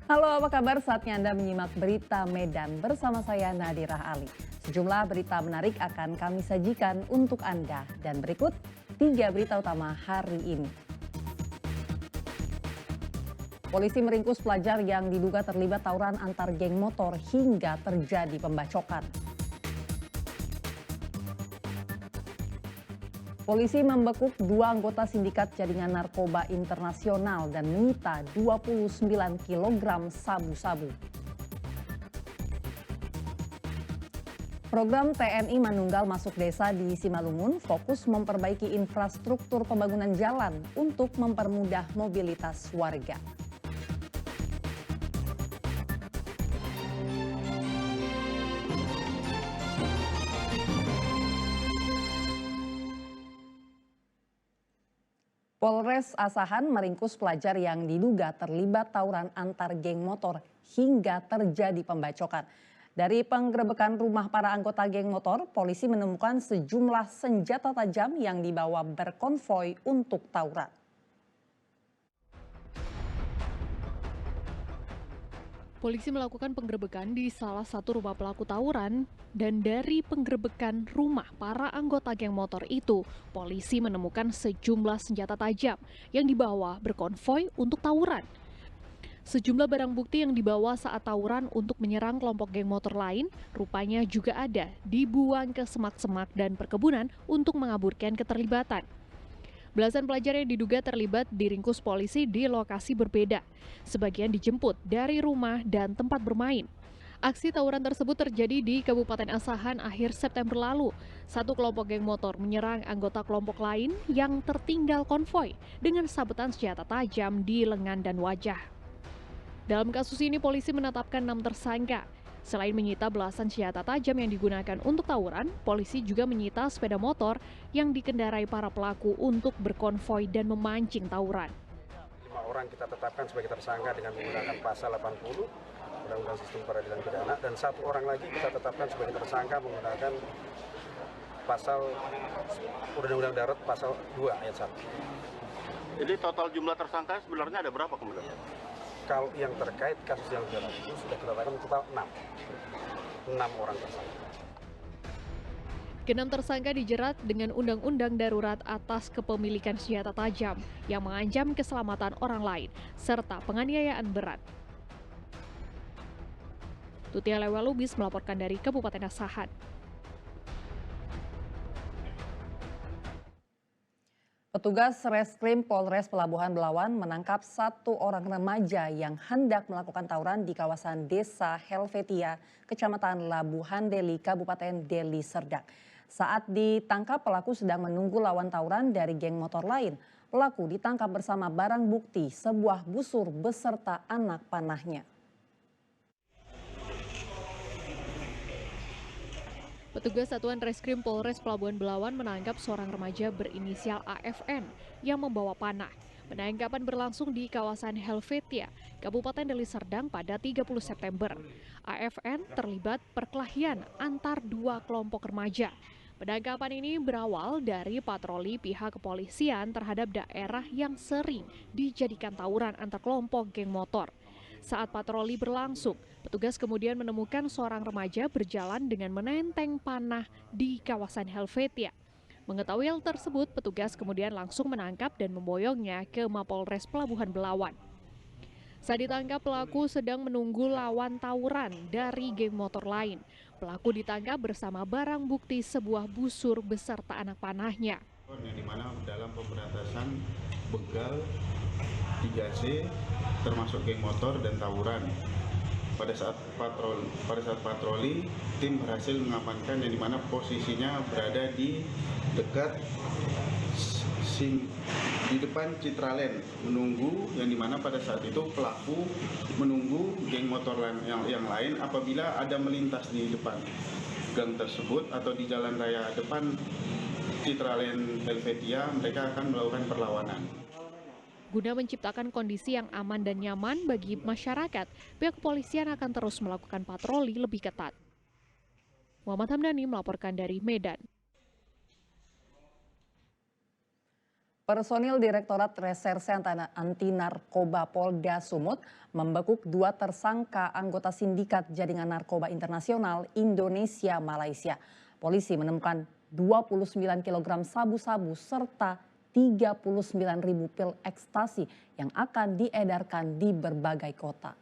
Halo, apa kabar? Saatnya Anda menyimak berita Medan bersama saya Nadirah Ali. Sejumlah berita menarik akan kami sajikan untuk Anda. Dan berikut 3 berita utama hari ini. Polisi meringkus pelajar yang diduga terlibat tawuran antar geng motor hingga terjadi pembacokan. Polisi membekuk 2 anggota sindikat jaringan narkoba internasional dan menyita 29 kg sabu-sabu. Program TNI Manunggal Masuk Desa di Simalungun fokus memperbaiki infrastruktur pembangunan jalan untuk mempermudah mobilitas warga. Polres Asahan meringkus pelajar yang diduga terlibat tawuran antar geng motor hingga terjadi pembacokan. Dari penggerebekan rumah para anggota geng motor, polisi menemukan sejumlah senjata tajam yang dibawa berkonvoi untuk tawuran. Polisi melakukan penggerebekan di salah satu rumah pelaku tawuran dan dari penggerebekan rumah para anggota geng motor itu, polisi menemukan sejumlah senjata tajam yang dibawa berkonvoi untuk tawuran. Sejumlah barang bukti yang dibawa saat tawuran untuk menyerang kelompok geng motor lain rupanya juga ada dibuang ke semak-semak dan perkebunan untuk mengaburkan keterlibatan. Belasan pelajar yang diduga terlibat diringkus polisi di lokasi berbeda. Sebagian dijemput dari rumah dan tempat bermain. Aksi tawuran tersebut terjadi di Kabupaten Asahan akhir September lalu. Satu kelompok geng motor menyerang anggota kelompok lain yang tertinggal konvoi dengan sabetan senjata tajam di lengan dan wajah. Dalam kasus ini polisi menetapkan 6 tersangka. Selain menyita belasan senjata tajam yang digunakan untuk tawuran, polisi juga menyita sepeda motor yang dikendarai para pelaku untuk berkonvoi dan memancing tawuran. 5 orang kita tetapkan sebagai tersangka dengan menggunakan pasal 80 Undang-Undang Sistem Peradilan Pidana, dan 1 orang lagi kita tetapkan sebagai tersangka menggunakan pasal Undang-Undang Darat pasal 2 ayat 1. Jadi total jumlah tersangka sebenarnya ada berapa kemudian? Kalau yang terkait kasus yang darat itu sudah kita tetapkan total 6 orang tersangka. Keenam tersangka dijerat dengan Undang-Undang Darurat atas kepemilikan senjata tajam yang mengancam keselamatan orang lain, serta penganiayaan berat. Tutia Lewalubis melaporkan dari Kabupaten Asahan. Petugas Reskrim Polres Pelabuhan Belawan menangkap 1 orang remaja yang hendak melakukan tawuran di kawasan Desa Helvetia, Kecamatan Labuhan Deli, Kabupaten Deli Serdang. Saat ditangkap, pelaku sedang menunggu lawan tawuran dari geng motor lain. Pelaku ditangkap bersama barang bukti sebuah busur beserta anak panahnya. Petugas Satuan Reskrim Polres Pelabuhan Belawan menangkap seorang remaja berinisial AFN yang membawa panah. Penangkapan berlangsung di kawasan Helvetia, Kabupaten Deli Serdang pada 30 September. AFN terlibat perkelahian antar 2 kelompok remaja. Penangkapan ini berawal dari patroli pihak kepolisian terhadap daerah yang sering dijadikan tawuran antar kelompok geng motor. Saat patroli berlangsung, petugas kemudian menemukan seorang remaja berjalan dengan menenteng panah di kawasan Helvetia. Mengetahui hal tersebut, petugas kemudian langsung menangkap dan memboyongnya ke Mapolres Pelabuhan Belawan. Saat ditangkap, pelaku sedang menunggu lawan tawuran dari geng motor lain. Pelaku ditangkap bersama barang bukti sebuah busur beserta anak panahnya. Yang dimana dalam pemberantasan begal 3C termasuk geng motor dan tawuran. Pada saat patroli, tim berhasil mengamankan yang dimana posisinya berada di dekat di depan Citraland, menunggu yang dimana pada saat itu pelaku menunggu geng motor yang lain apabila ada melintas di depan gang tersebut atau di jalan raya depan Citraland Helvetia, mereka akan melakukan perlawanan. Guna menciptakan kondisi yang aman dan nyaman bagi masyarakat, pihak kepolisian akan terus melakukan patroli lebih ketat. Muhammad Hamdani melaporkan dari Medan. Personil Direktorat Reserse Anti Narkoba Polda Sumut membekuk 2 tersangka anggota sindikat jaringan narkoba internasional Indonesia-Malaysia. Polisi menemukan 29 kg sabu-sabu serta 39.000 pil ekstasi yang akan diedarkan di berbagai kota.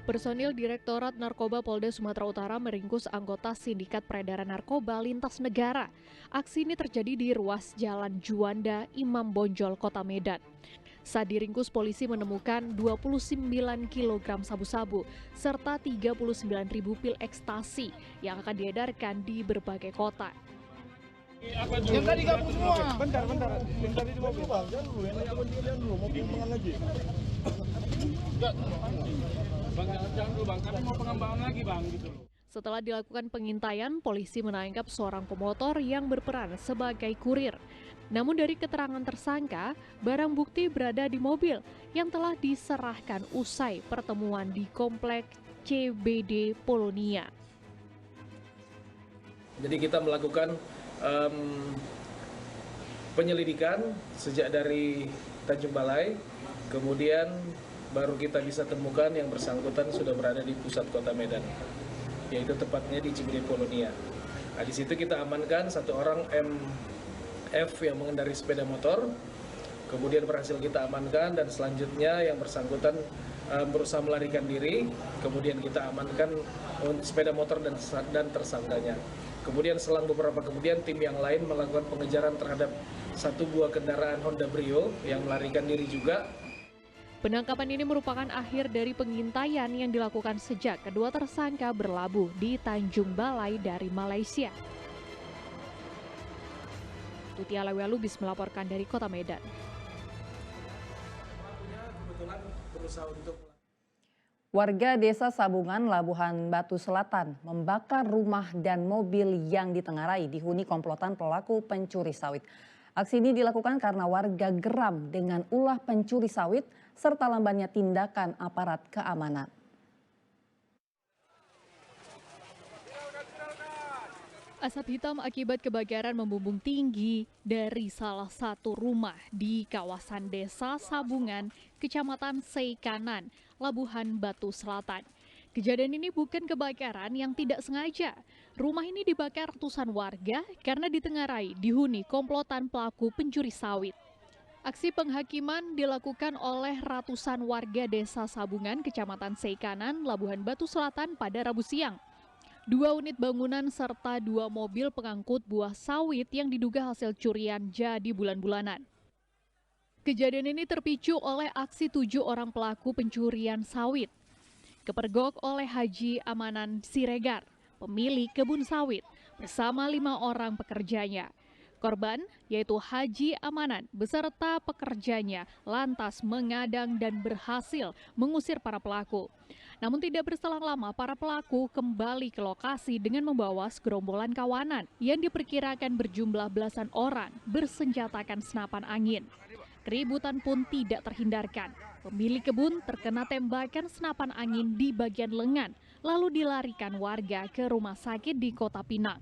Personil Direktorat Narkoba Polda Sumatera Utara meringkus anggota sindikat peredaran narkoba lintas negara. Aksi ini terjadi di ruas Jalan Juanda, Imam Bonjol, Kota Medan. Saat diringkus, polisi menemukan 29 kg sabu-sabu serta 39.000 pil ekstasi yang akan diedarkan di berbagai kota. Yang tadi gabung semua. Bentar. Yang tadi di mobil bang, jangan dulu. Yang dulu, mobil pengen lagi. Bang, jangan dulu bang, kami mau pengembangan lagi bang, gitu loh. Setelah dilakukan pengintaian, polisi menangkap seorang pemotor yang berperan sebagai kurir. Namun dari keterangan tersangka, barang bukti berada di mobil yang telah diserahkan usai pertemuan di komplek CBD Polonia. Jadi kita melakukan penyelidikan sejak dari Tanjung Balai, kemudian baru kita bisa temukan yang bersangkutan sudah berada di pusat kota Medan, yaitu tepatnya di CBD Polonia. Nah, di situ kita amankan satu orang MF yang mengendarai sepeda motor, kemudian berhasil kita amankan dan selanjutnya yang bersangkutan berusaha melarikan diri, kemudian kita amankan sepeda motor dan tersangkanya. Kemudian selang beberapa kemudian tim yang lain melakukan pengejaran terhadap satu buah kendaraan Honda Brio yang melarikan diri juga. Penangkapan ini merupakan akhir dari pengintaian yang dilakukan sejak kedua tersangka berlabuh di Tanjung Balai dari Malaysia. Tuti Alewelubis melaporkan dari Kota Medan. Warga Desa Sabungan, Labuhan Batu Selatan membakar rumah dan mobil yang ditengarai dihuni komplotan pelaku pencuri sawit. Aksi ini dilakukan karena warga geram dengan ulah pencuri sawit serta lambannya tindakan aparat keamanan. Asap hitam akibat kebakaran membumbung tinggi dari salah satu rumah di kawasan Desa Sabungan, Kecamatan Seikanan, Labuhan Batu Selatan. Kejadian ini bukan kebakaran yang tidak sengaja. Rumah ini dibakar ratusan warga karena ditengarai dihuni komplotan pelaku pencuri sawit. Aksi penghakiman dilakukan oleh ratusan warga Desa Sabungan, Kecamatan Seikanan, Labuhan Batu Selatan pada Rabu siang. 2 unit bangunan serta 2 mobil pengangkut buah sawit yang diduga hasil curian jadi bulan-bulanan. Kejadian ini terpicu oleh aksi 7 orang pelaku pencurian sawit. Kepergok oleh Haji Amanan Siregar, pemilik kebun sawit, bersama 5 orang pekerjanya. Korban, yaitu Haji Amanan, beserta pekerjanya lantas mengadang dan berhasil mengusir para pelaku. Namun tidak berselang lama, para pelaku kembali ke lokasi dengan membawa segerombolan kawanan yang diperkirakan berjumlah belasan orang bersenjatakan senapan angin. Keributan pun tidak terhindarkan. Pemilik kebun terkena tembakan senapan angin di bagian lengan, lalu dilarikan warga ke rumah sakit di Kota Pinang.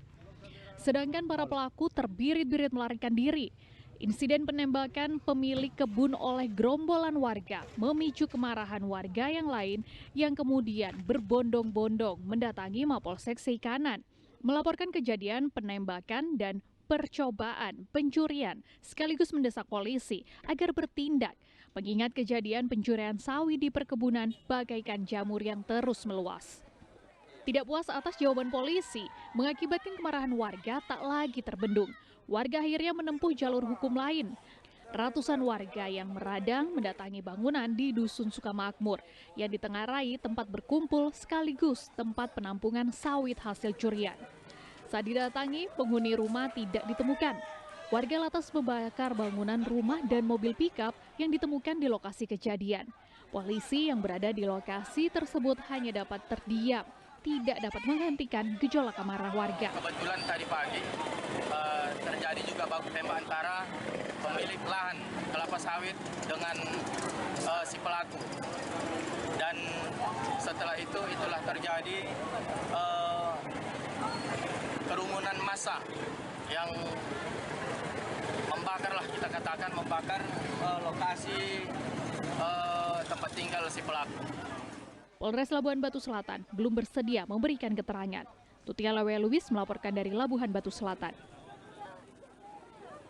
Sedangkan para pelaku terbirit-birit melarikan diri. Insiden penembakan pemilik kebun oleh gerombolan warga memicu kemarahan warga yang lain yang kemudian berbondong-bondong mendatangi Mapolsek Seikanan, melaporkan kejadian penembakan dan percobaan pencurian sekaligus mendesak polisi agar bertindak, mengingat kejadian pencurian sawit di perkebunan bagaikan jamur yang terus meluas. Tidak puas atas jawaban polisi, mengakibatkan kemarahan warga tak lagi terbendung. Warga akhirnya menempuh jalur hukum lain. Ratusan warga yang meradang mendatangi bangunan di Dusun Sukamakmur yang ditengarai tempat berkumpul sekaligus tempat penampungan sawit hasil curian. Saat didatangi, penghuni rumah tidak ditemukan. Warga lantas membakar bangunan rumah dan mobil pikap yang ditemukan di lokasi kejadian. Polisi yang berada di lokasi tersebut hanya dapat terdiam, tidak dapat menghentikan gejolak amarah warga. Kebetulan tadi pagi terjadi juga baku tembak antara pemilik lahan kelapa sawit dengan si pelaku. Dan setelah itulah terjadi kerumunan massa yang membakar lah, kita katakan membakar lokasi tempat tinggal si pelaku. Polres Labuhan Batu Selatan belum bersedia memberikan keterangan. Tutia Lewe Luis melaporkan dari Labuhan Batu Selatan.